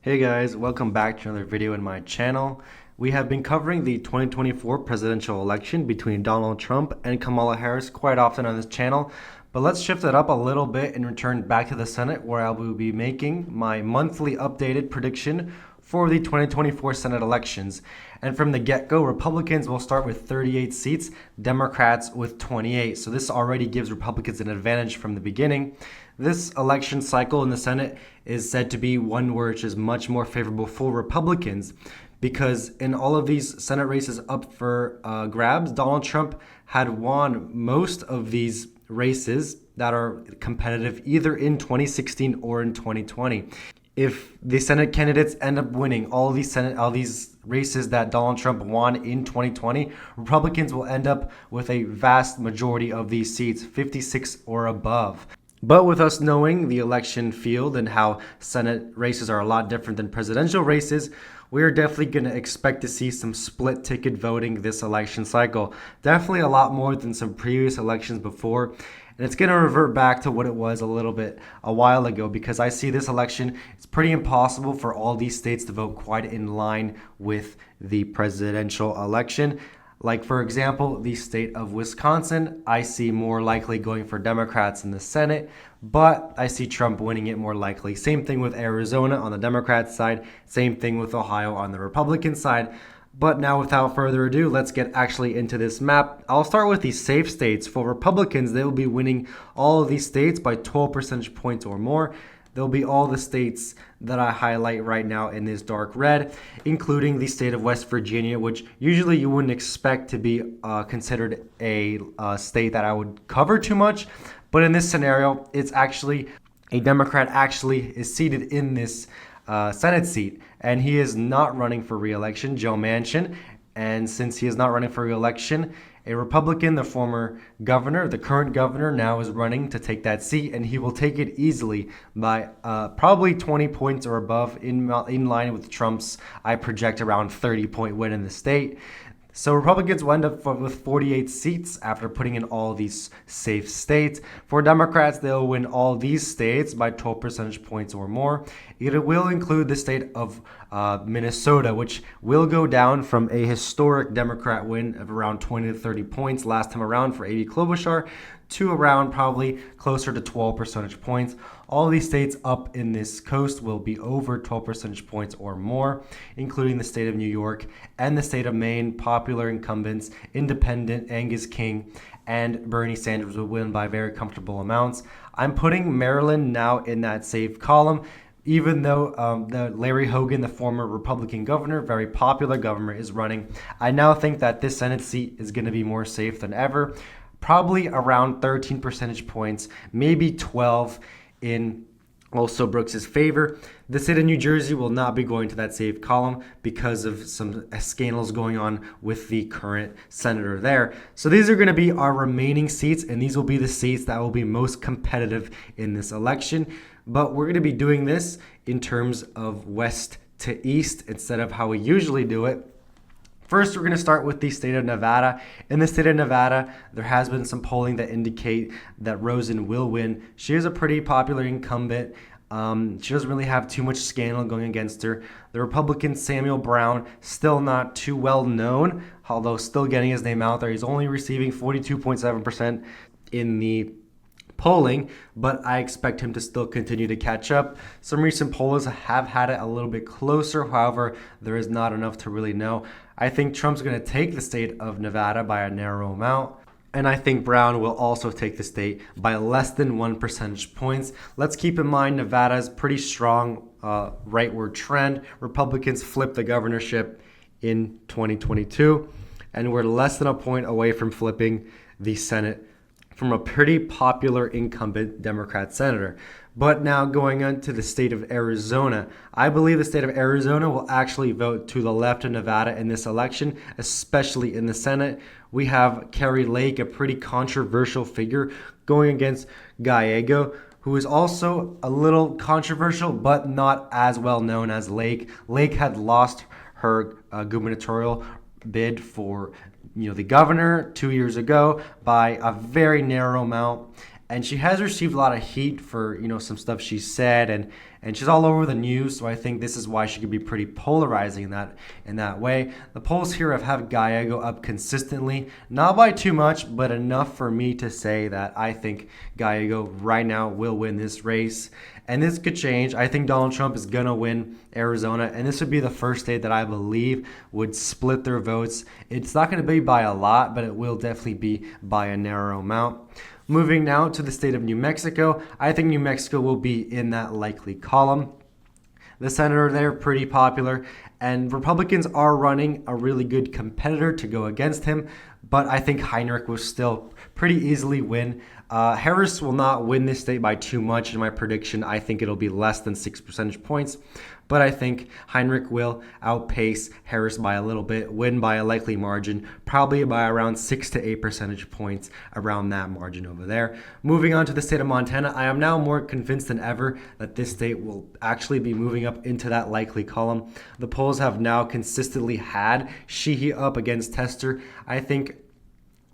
Hey guys, welcome back to another video in my channel. We have been covering the 2024 presidential election between Donald Trump and Kamala Harris quite often on this channel, but let's shift it up a little bit and return back to the Senate where I will be making my monthly updated prediction for the 2024 Senate elections. And from the get-go, Republicans will start with 38 seats, Democrats with 28. So this already gives Republicans an advantage from the beginning. This election cycle in the Senate is said to be one which is much more favorable for Republicans because in all of these Senate races up for grabs, Donald Trump had won most of these races that are competitive either in 2016 or in 2020. If the Senate candidates end up winning all these races that Donald Trump won in 2020, Republicans will end up with a vast majority of these seats, 56 or above. But with us knowing the election field and how Senate races are a lot different than presidential races, we're definitely going to expect to see some split ticket voting this election cycle. Definitely a lot more than some previous elections before. And it's going to revert back to what it was a while ago, because I see this election, it's pretty impossible for all these states to vote quite in line with the presidential election. Like, for example, the state of Wisconsin, I see more likely going for Democrats in the Senate, but I see Trump winning it more likely. Same thing with Arizona on the Democrat side, same thing with Ohio on the Republican side. But now, without further ado, let's get actually into this map. I'll start with the safe states. For Republicans, they will be winning all of these states by 12 percentage points or more. There'll be all the states that I highlight right now in this dark red, including the state of West Virginia, which usually you wouldn't expect to be considered a state that I would cover too much. But in this scenario, it's actually a Democrat actually is seated in this Senate seat, and he is not running for re-election, Joe Manchin. And since he is not running for re-election, a Republican, the former governor, the current governor, now is running to take that seat, and he will take it easily by probably 20 points or above, in line with Trump's, I project, around 30-point win in the state. So Republicans will end up with 48 seats after putting in all these safe states. For Democrats, they'll win all these states by 12 percentage points or more. It will include the state of Minnesota, which will go down from a historic Democrat win of around 20 to 30 points last time around for Amy Klobuchar to around probably closer to 12 percentage points. All these states up in this coast will be over 12 percentage points or more, including the state of New York and the state of Maine. Popular incumbents, independent Angus King and Bernie Sanders will win by very comfortable amounts. I'm putting Maryland now in that safe column, even though the Larry Hogan, the former Republican governor, very popular governor, is running. I now think that this Senate seat is going to be more safe than ever, probably around 13 percentage points, maybe 12 in also Brooks's favor. The state of New Jersey will not be going to that safe column because of some scandals going on with the current senator there. So these are going to be our remaining seats, and these will be the seats that will be most competitive in this election. But we're going to be doing this in terms of west to east instead of how we usually do it. First, we're going to start with the state of Nevada. In the state of Nevada, there has been some polling that indicate that Rosen will win. She is a pretty popular incumbent. She doesn't really have too much scandal going against her. The Republican Samuel Brown, still not too well known, although still getting his name out there. He's only receiving 42.7% in the polling, but I expect him to still continue to catch up. Some recent polls have had it a little bit closer. However, there is not enough to really know. I think Trump's going to take the state of Nevada by a narrow amount, and I think Brown will also take the state by less than 1 percentage points. Let's keep in mind Nevada's pretty strong rightward trend. Republicans flipped the governorship in 2022, and we're less than a point away from flipping the Senate from a pretty popular incumbent Democrat senator. But now going on to the state of Arizona, I believe the state of Arizona will actually vote to the left of Nevada in this election, especially in the Senate. We have Kari Lake, a pretty controversial figure, going against Gallego, who is also a little controversial, but not as well known as Lake. Lake had lost her gubernatorial bid for the governor 2 years ago by a very narrow amount, and she has received a lot of heat for some stuff she said, and she's all over the news. So I think this is why she could be pretty polarizing in that way. The polls here have Gallego up consistently, not by too much, but enough for me to say that I think Gallego right now will win this race. And this could change. I think Donald Trump is going to win Arizona, and this would be the first state that I believe would split their votes. It's not going to be by a lot, but it will definitely be by a narrow amount. Moving now to the state of New Mexico, I think New Mexico will be in that likely column. The senator there, pretty popular, and Republicans are running a really good competitor to go against him, but I think Heinrich will still pretty easily win. Harris will not win this state by too much in my prediction. I think it'll be less than 6 percentage points, but I think Heinrich will outpace Harris by a little bit, win by a likely margin, probably by around 6 to 8 percentage points, around that margin over there. Moving on to the state of Montana, I am now more convinced than ever that this state will actually be moving up into that likely column. The polls have now consistently had Sheehy up against Tester. I think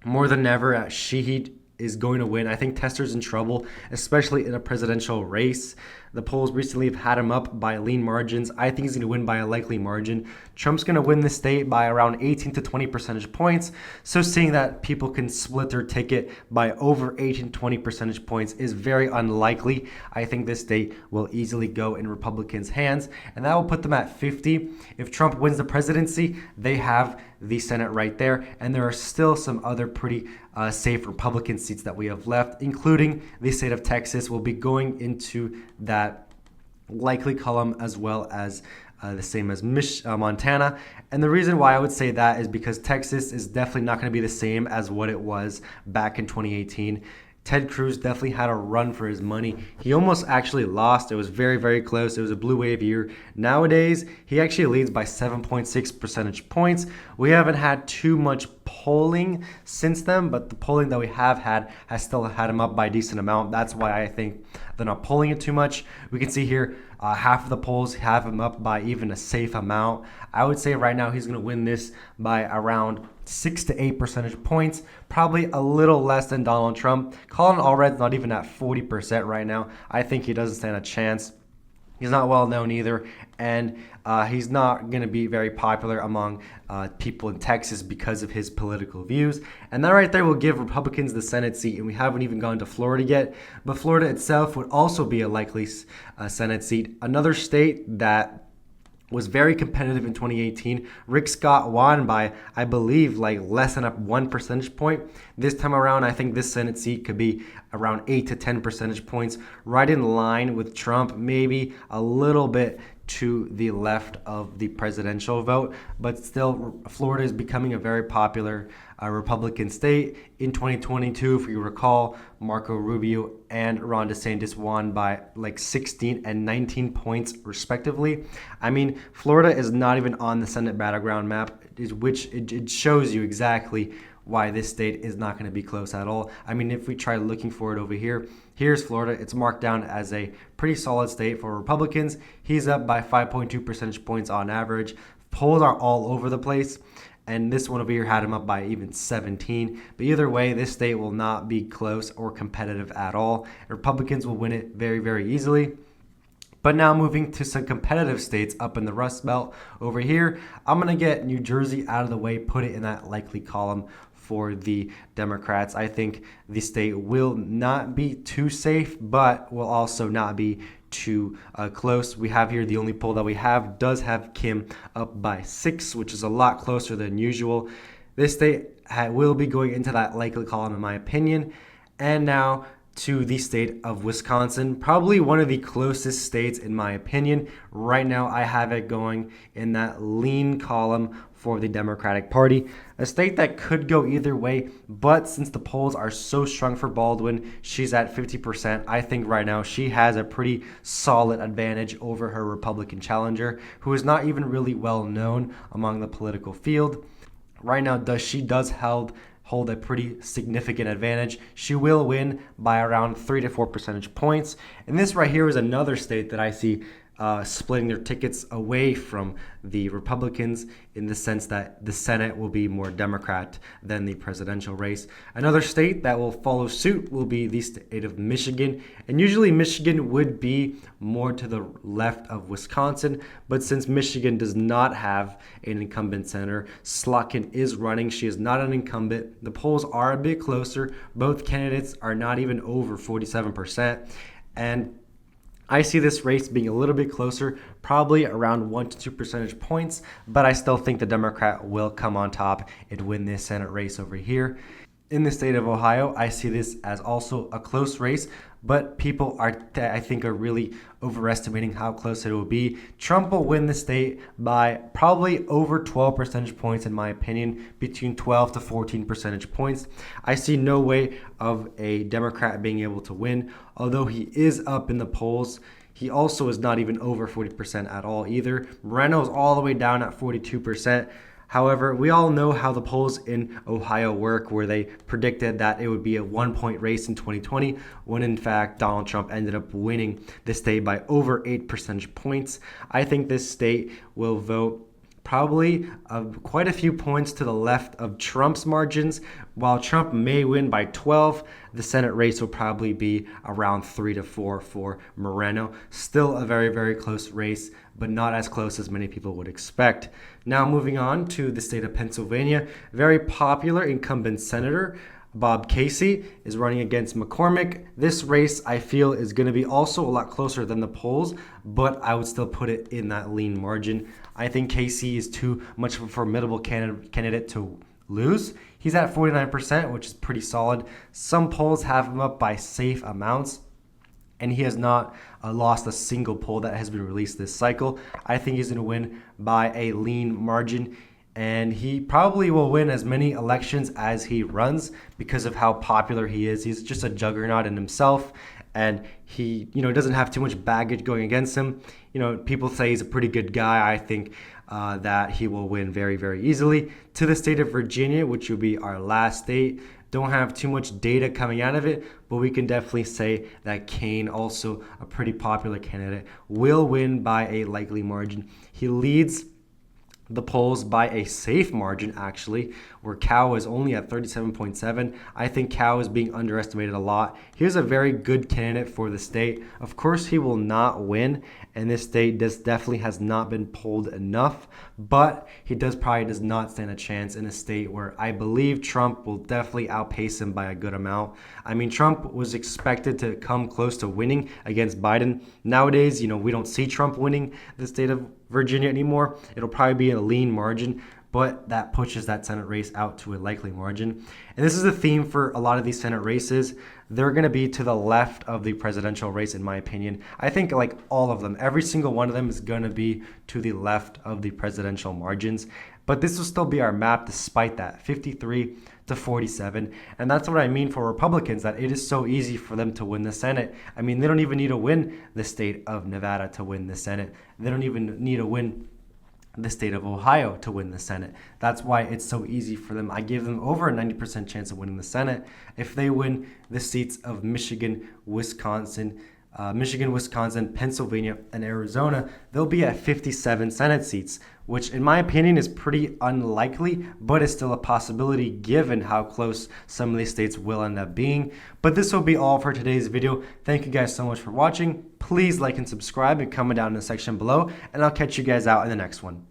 more than ever, Sheehy is going to win. I think Tester's in trouble, especially in a presidential race. The polls recently have had him up by lean margins. I think he's going to win by a likely margin. Trump's going to win the state by around 18 to 20 percentage points. So seeing that people can split their ticket by over 18 to 20 percentage points is very unlikely. I think this state will easily go in Republicans' hands, and that will put them at 50. If Trump wins the presidency, they have the Senate right there, and there are still some other pretty safe Republican seats that we have left, including the state of Texas. Will be going into that likely column, as well as the same as Montana. And the reason why I would say that is because Texas is definitely not going to be the same as what it was back in 2018. Ted Cruz definitely had a run for his money. He almost actually lost. It was very, very close. It was a blue wave year. Nowadays, he actually leads by 7.6 percentage points. We haven't had too much polling since then, but the polling that we have had has still had him up by a decent amount. That's why I think they're not polling it too much. We can see here half of the polls have him up by even a safe amount. I would say right now he's going to win this by around 6 to 8 percentage points, probably a little less than Donald Trump. Colin Allred's not even at 40% right now. I think he doesn't stand a chance. He's not well known either, and he's not going to be very popular among people in Texas because of his political views. And that right there will give Republicans the Senate seat, and we haven't even gone to Florida yet. But Florida itself would also be a likely Senate seat. Another state that was very competitive in 2018. Rick Scott won by, I believe, like less than 1 percentage point. This time around, I think this Senate seat could be around 8 to 10 percentage points, right in line with Trump, maybe a little bit to the left of the presidential vote. But still, Florida is becoming a very popular Republican state. In 2022, if you recall, Marco Rubio and Ron DeSantis won by like 16 and 19 points respectively. I mean, Florida is not even on the Senate battleground map, which it shows you exactly why this state is not going to be close at all. I mean, if we try looking for it over here, here's Florida. It's marked down as a pretty solid state for Republicans. He's up by 5.2 percentage points on average. Polls are all over the place, and this one over here had him up by even 17. But either way, this state will not be close or competitive at all. Republicans will win it very, very easily. But now moving to some competitive states up in the Rust Belt over here, I'm going to get New Jersey out of the way, put it in that likely column for the Democrats. I think the state will not be too safe, but will also not be too close. We have here the only poll that we have does have Kim up by 6, which is a lot closer than usual. This state will be going into that likely column in my opinion. And now to the state of Wisconsin, probably one of the closest states in my opinion. Right now I have it going in that lean column for the Democratic Party, a state that could go either way, but since the polls are so strong for Baldwin, she's at 50%. I think right now she has a pretty solid advantage over her Republican challenger, who is not even really well known among the political field. Right now, she does hold a pretty significant advantage. She will win by around 3 to 4 percentage points. And this right here is another state that I see splitting their tickets away from the Republicans in the sense that the Senate will be more Democrat than the presidential race. Another state that will follow suit will be the state of Michigan. And usually Michigan would be more to the left of Wisconsin, but since Michigan does not have an incumbent senator, Slotkin is running. She is not an incumbent. The polls are a bit closer. Both candidates are not even over 47%. And I see this race being a little bit closer, probably around 1 to 2 percentage points, but I still think the Democrat will come on top and win this Senate race over here. In the state of Ohio, I see this as also a close race, but people I think are really overestimating how close it will be. Trump will win the state by probably over 12 percentage points, in my opinion, between 12 to 14 percentage points. I see no way of a Democrat being able to win, although he is up in the polls. He also is not even over 40% at all either. Moreno is all the way down at 42%. However, we all know how the polls in Ohio work, where they predicted that it would be a 1-point race in 2020, when in fact Donald Trump ended up winning the state by over 8 percentage points. I think this state will vote probably quite a few points to the left of Trump's margins. While Trump may win by 12, the Senate race will probably be around 3 to 4 for Moreno. Still a very, very close race, but not as close as many people would expect. Now moving on to the state of Pennsylvania, very popular incumbent senator Bob Casey is running against McCormick. This race, I feel, is going to be also a lot closer than the polls, but I would still put it in that lean margin. I think Casey is too much of a formidable candidate to lose. He's at 49%, which is pretty solid. Some polls have him up by safe amounts, and he has not lost a single poll that has been released this cycle. I think he's going to win by a lean margin, and he probably will win as many elections as he runs because of how popular he is. He's just a juggernaut in himself, and he, doesn't have too much baggage going against him. People say he's a pretty good guy. I think that he will win very, very easily. To the state of Virginia, which will be our last state, don't have too much data coming out of it, but we can definitely say that Kane, also a pretty popular candidate, will win by a likely margin. He leads the polls by a safe margin, actually, where Cow is only at 37.7. I think Cow is being underestimated a lot. Here's a very good candidate for the state. Of course, he will not win, and this state definitely has not been polled enough, but he probably does not stand a chance in a state where I believe Trump will definitely outpace him by a good amount. I mean, Trump was expected to come close to winning against Biden. Nowadays, we don't see Trump winning the state of Virginia anymore. It'll probably be a lean margin, but that pushes that Senate race out to a likely margin. And this is the theme for a lot of these Senate races. They're going to be to the left of the presidential race, in my opinion. I think like all of them, every single one of them is going to be to the left of the presidential margins. But this will still be our map despite that, 53 to 47. And that's what I mean for Republicans, that it is so easy for them to win the Senate. I mean, they don't even need to win the state of Nevada to win the Senate. They don't even need to win the state of Ohio to win the Senate. That's why it's so easy for them. I give them over a 90% chance of winning the Senate. If they win the seats of Michigan, Wisconsin, Pennsylvania, and Arizona, they'll be at 57 Senate seats, which in my opinion is pretty unlikely, but it's still a possibility given how close some of these states will end up being. But this will be all for today's video. Thank you guys so much for watching. Please like and subscribe and comment down in the section below, and I'll catch you guys out in the next one.